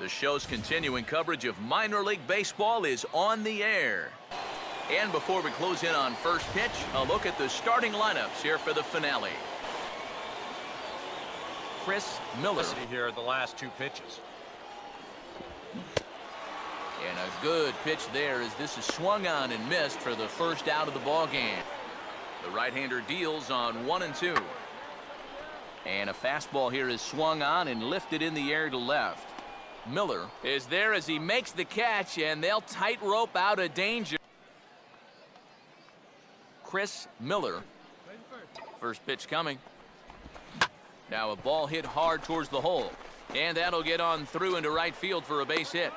The show's continuing coverage of minor league baseball is on the air. And before we close in on first pitch, a look at the starting lineups here for the finale. Chris Miller. Here are the last two pitches. And a good pitch there as this is swung on and missed for the first out of the ball game. The right-hander deals on 1 and 2. And a fastball here is swung on and lifted in the air to left. Miller is there as he makes the catch, and they'll tightrope out of danger. Chris Miller. First pitch coming. Now a ball hit hard towards the hole. And that'll get on through into right field for a base hit.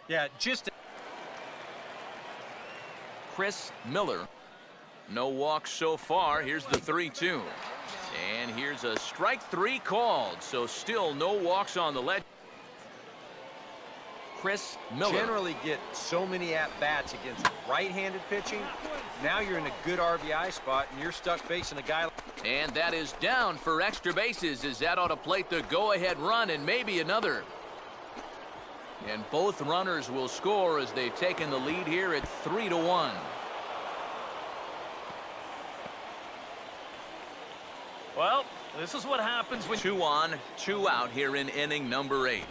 Yeah, just Chris Miller. No walks so far. Here's the 3-2. And here's a strike 3 called. So still no walks on the ledge. Chris Miller. Generally get so many at-bats against right-handed pitching. Now you're in a good RBI spot, and you're stuck facing a guy. And that is down for extra bases as that ought to plate the go-ahead run and maybe another. And both runners will score as they've taken the lead here at 3-1. Well, this is what happens when 2 on, 2 out here in inning number 8.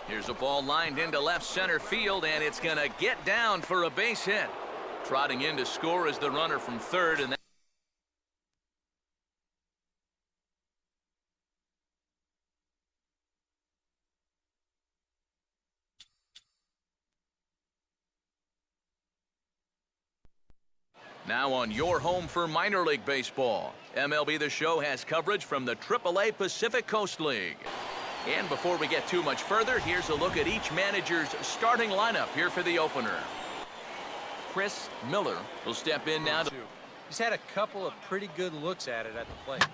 Here's a ball lined into left center field, and it's going to get down for a base hit. Trotting in to score is the runner from third, and now on your home for minor league baseball. MLB The Show has coverage from the AAA Pacific Coast League. And before we get too much further, here's a look at each manager's starting lineup here for the opener. Chris Miller will step in now. He's had a couple of pretty good looks at it at the plate.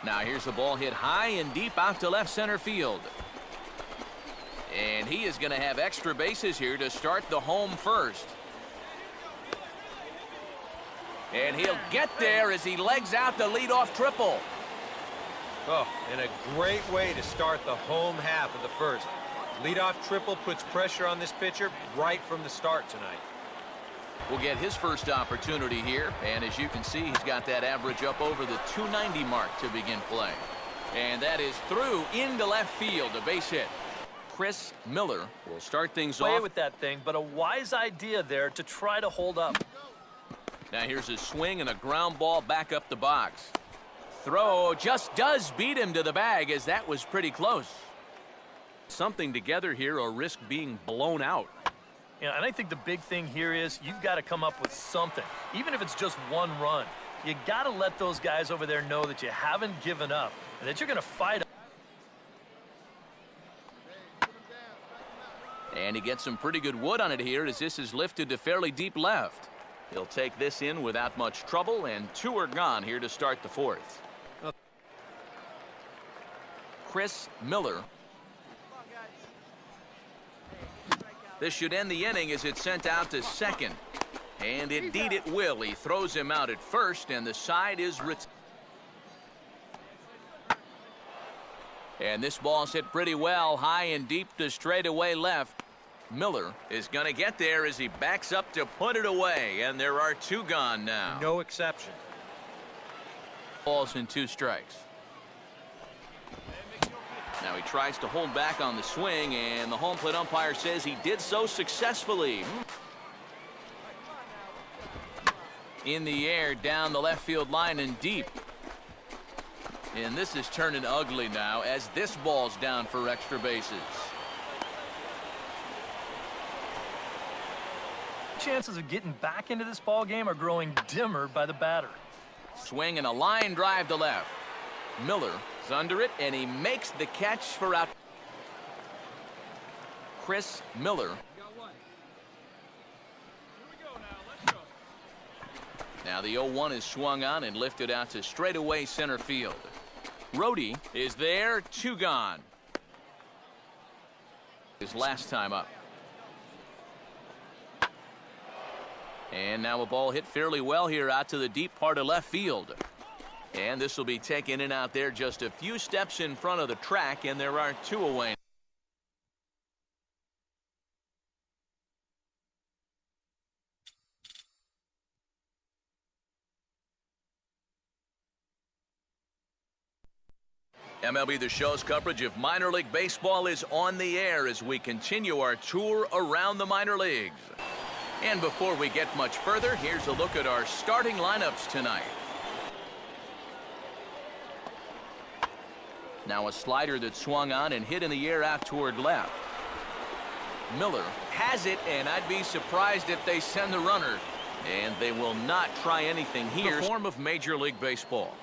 Now here's a ball hit high and deep out to left center field. And he is going to have extra bases here to start the home first. And he'll get there as he legs out the leadoff triple. Oh, and a great way to start the home half of the first. Leadoff triple puts pressure on this pitcher right from the start tonight. Will get his first opportunity here, and as you can see, he's got that average up over the 290 mark to begin play. And that is through into left field, a base hit. Chris Miller will start things off with that thing, but a wise idea there to try to hold up. Now here's a swing and a ground ball back up the box. Throw just does beat him to the bag, as that was pretty close. Something together here or risk being blown out. Yeah, and I think the big thing here is you've got to come up with something, even if it's just one run. You got to let those guys over there know that you haven't given up and that you're going to fight. And he gets some pretty good wood on it here as this is lifted to fairly deep left. He'll take this in without much trouble, and 2 are gone here to start the 4th. Chris Miller. This should end the inning as it's sent out to second. And indeed it will. He throws him out at first, and the side is retired. And this ball's hit pretty well, high and deep to straightaway left. Miller is going to get there as he backs up to put it away, and there are 2 gone now. No exception. Balls and 2 strikes. Now he tries to hold back on the swing, and the home plate umpire says he did so successfully. In the air, down the left field line and deep. And this is turning ugly now as this ball's down for extra bases. Chances of getting back into this ball game are growing dimmer by the batter. Swing and a line drive to left. Miller is under it, and he makes the catch for out. Chris Miller. Now the 0-1 is swung on and lifted out to straightaway center field. Rhodey is there, 2 gone. His last time up. And now a ball hit fairly well here out to the deep part of left field. And this will be taken in out there just a few steps in front of the track, and there are 2 away. MLB The Show's coverage of minor league baseball is on the air as we continue our tour around the minor leagues. And before we get much further, here's a look at our starting lineups tonight. Now a slider that swung on and hit in the air out toward left. Miller has it, and I'd be surprised if they send the runner. And they will not try anything here. The form of Major League Baseball.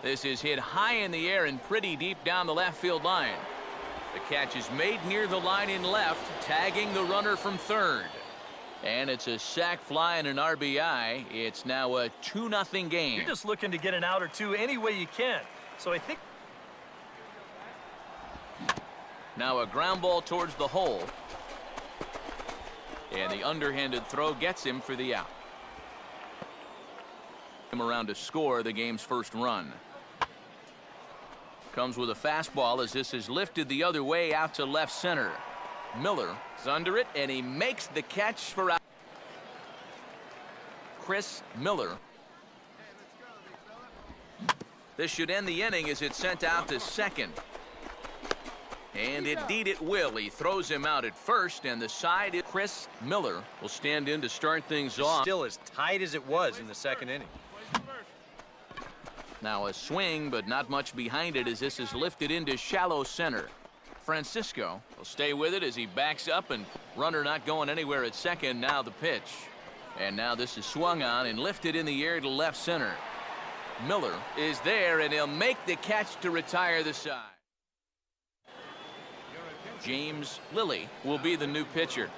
This is hit high in the air and pretty deep down the left field line. The catch is made near the line in left, tagging the runner from third. And it's a sac fly and an RBI. It's now a 2-0 game. You're just looking to get an out or two any way you can. So I think. Now a ground ball towards the hole. And the underhanded throw gets him for the out. Him around to score the game's first run. Comes with a fastball as this is lifted the other way out to left center. Miller is under it, and he makes the catch for out. Chris Miller. This should end the inning as it's sent out to second. And indeed it will. He throws him out at first, and the side is Chris Miller will stand in to start things off. Still as tight as it was in the second inning. Now a swing, but not much behind it as this is lifted into shallow center. Francisco will stay with it as he backs up, and runner not going anywhere at second. Now the pitch. And now this is swung on and lifted in the air to left center. Miller is there, and he'll make the catch to retire the side. James Lilly will be the new pitcher.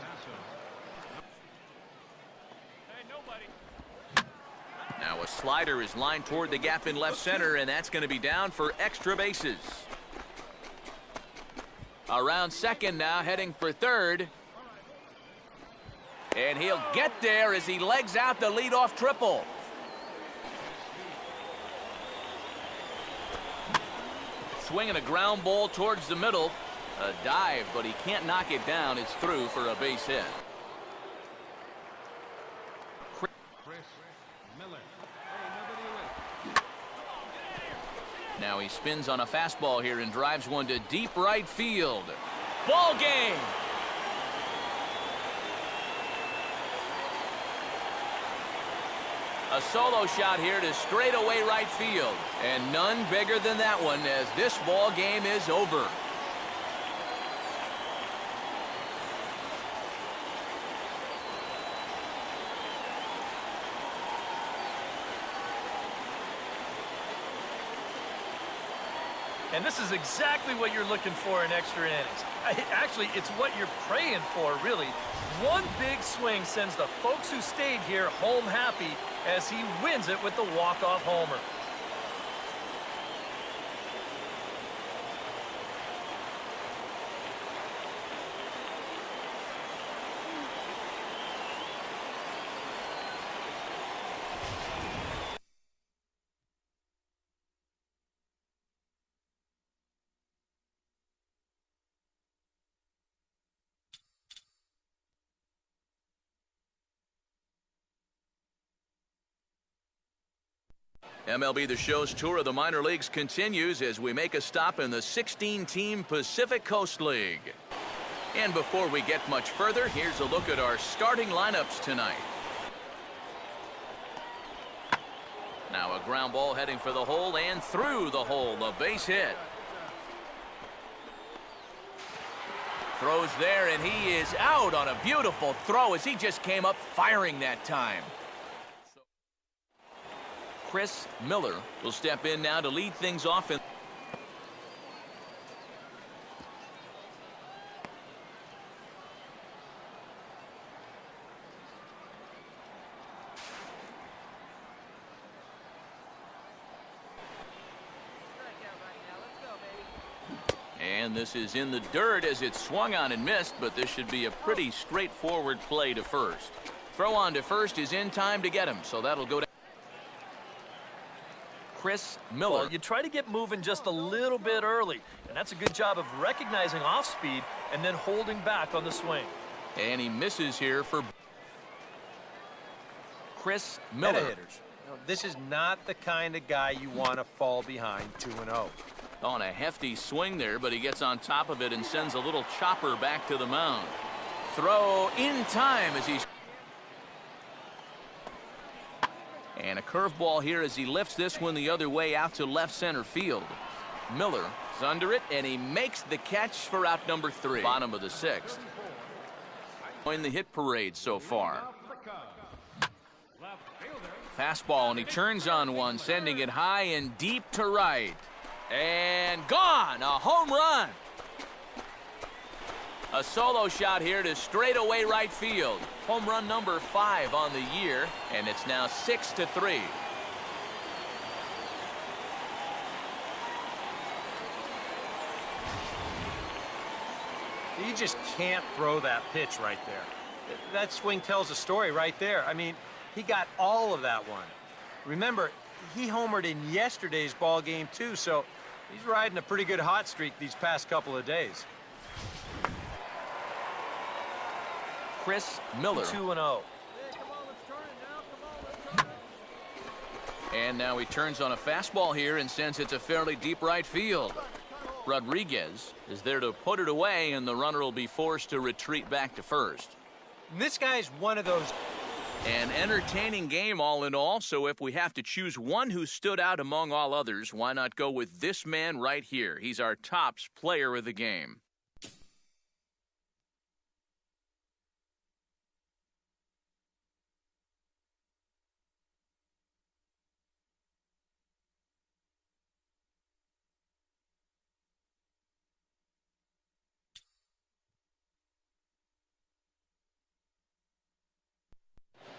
Now a slider is lined toward the gap in left center, and that's going to be down for extra bases. Around second now, heading for third. And he'll get there as he legs out the leadoff triple. Swinging a ground ball towards the middle. A dive, but he can't knock it down. It's through for a base hit. Now he spins on a fastball here and drives one to deep right field. Ball game. A solo shot here to straightaway right field. And none bigger than that one as this ball game is over. And this is exactly what you're looking for in extra innings. Actually, it's what you're praying for, really. One big swing sends the folks who stayed here home happy as he wins it with the walk-off homer. MLB The Show's tour of the minor leagues continues as we make a stop in the 16-team Pacific Coast League. And before we get much further, here's a look at our starting lineups tonight. Now a ground ball heading for the hole and through the hole, the base hit. Throws there, and he is out on a beautiful throw as he just came up firing that time. Chris Miller will step in now to lead things off. And this is in the dirt as it swung on and missed, but this should be a pretty straightforward play to first. Throw on to first is in time to get him, so that'll go down. Chris Miller. Well, you try to get moving just a little bit early, and that's a good job of recognizing off speed and then holding back on the swing. And he misses here for Chris Miller. Hitters. This is not the kind of guy you want to fall behind 2-0. On a hefty swing there, but he gets on top of it and sends a little chopper back to the mound. Throw in time as he's... And a curveball here as he lifts this one the other way out to left center field. Miller is under it, and he makes the catch for out number 3. Bottom of the 6th. In the hit parade so far. Fastball, and he turns on one, sending it high and deep to right. And gone! A home run! A solo shot here to straightaway right field. Home run number 5 on the year, and it's now 6-3. You just can't throw that pitch right there. That swing tells a story right there. I mean, he got all of that one. Remember, he homered in yesterday's ball game too, so he's riding a pretty good hot streak these past couple of days. Chris Miller. 2-0. And now he turns on a fastball here and sends it to fairly deep right field. Rodriguez is there to put it away, and the runner will be forced to retreat back to first. And this guy's one of those... An entertaining game all in all, so if we have to choose one who stood out among all others, why not go with this man right here? He's our tops player of the game.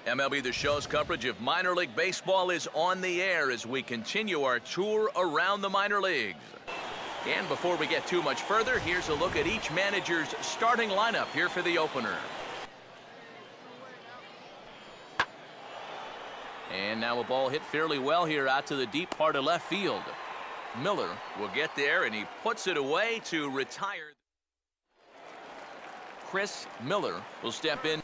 MLB The Show's coverage of minor league baseball is on the air as we continue our tour around the minor leagues. And before we get too much further, here's a look at each manager's starting lineup here for the opener. And now a ball hit fairly well here out to the deep part of left field. Miller will get there, and he puts it away to retire. Chris Miller will step in.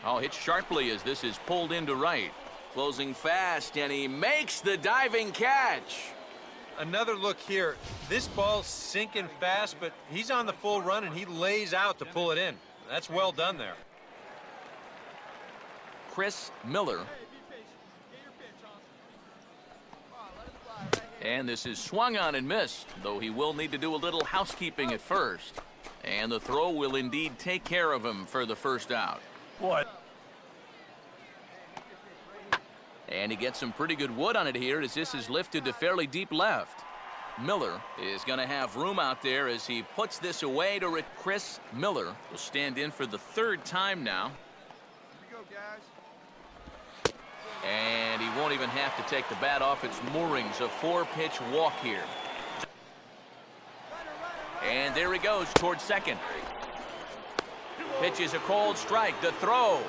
Oh, hit sharply as this is pulled into right. Closing fast, and he makes the diving catch. Another look here. This ball's sinking fast, but he's on the full run, and he lays out to pull it in. That's well done there. Chris Miller. And this is swung on and missed, though he will need to do a little housekeeping at first. And the throw will indeed take care of him for the first out. What? And he gets some pretty good wood on it here as this is lifted to fairly deep left. Miller is going to have room out there as he puts this away to Chris Miller will stand in for the 3rd time now. Here we go, guys. And he won't even have to take the bat off its moorings. A 4-pitch walk here. And there he goes towards second. Pitches a cold strike. The throw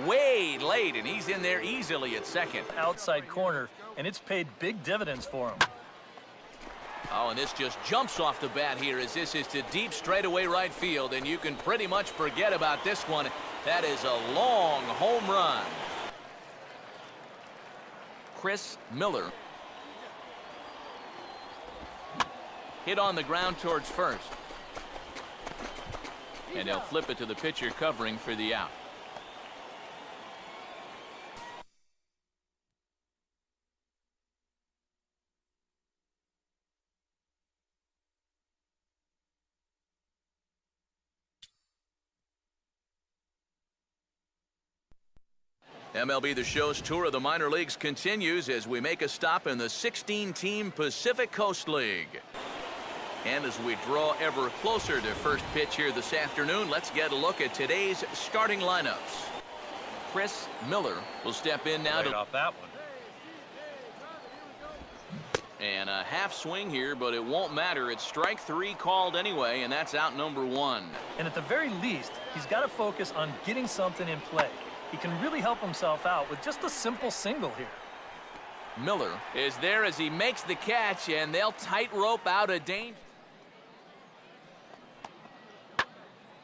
way late, and he's in there easily at second. Outside corner, and it's paid big dividends for him. Oh, and this just jumps off the bat here as this is to deep straightaway right field, and you can pretty much forget about this one. That is a long home run. Chris Miller. Hit on the ground towards first. And they'll flip it to the pitcher covering for the out. MLB The Show's tour of the minor leagues continues as we make a stop in the 16-team Pacific Coast League. And as we draw ever closer to first pitch here this afternoon, let's get a look at today's starting lineups. Chris Miller will step in now Right off that one. And a half swing here, but it won't matter. It's strike 3 called anyway, and that's out number 1. And at the very least, he's got to focus on getting something in play. he can really help himself out with just a simple single here. Miller is there as he makes the catch, and they'll tightrope out of danger.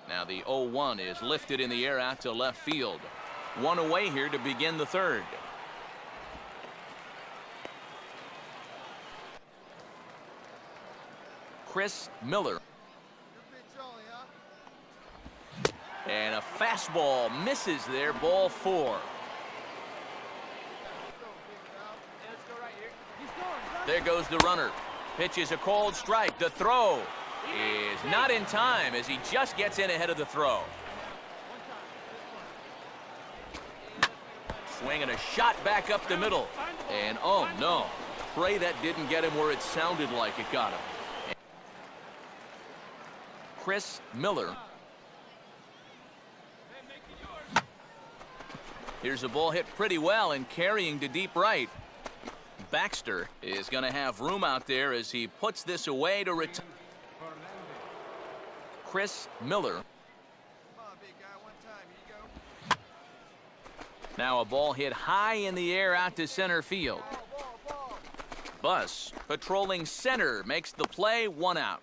Now the 0-1 is lifted in the air out to left field. One away here to begin the third. Chris Miller. And a fastball misses there, ball 4. There goes the runner. Pitch is a cold strike. The throw is not in time as he just gets in ahead of the throw. Swing and a shot back up the middle. And oh no, pray that didn't get him where it sounded like it got him. Chris Miller. Here's a ball hit pretty well and carrying to deep right. Baxter is going to have room out there as he puts this away to retire. Chris Miller. Now a ball hit high in the air out to center field. Bus patrolling center makes the play, 1 out.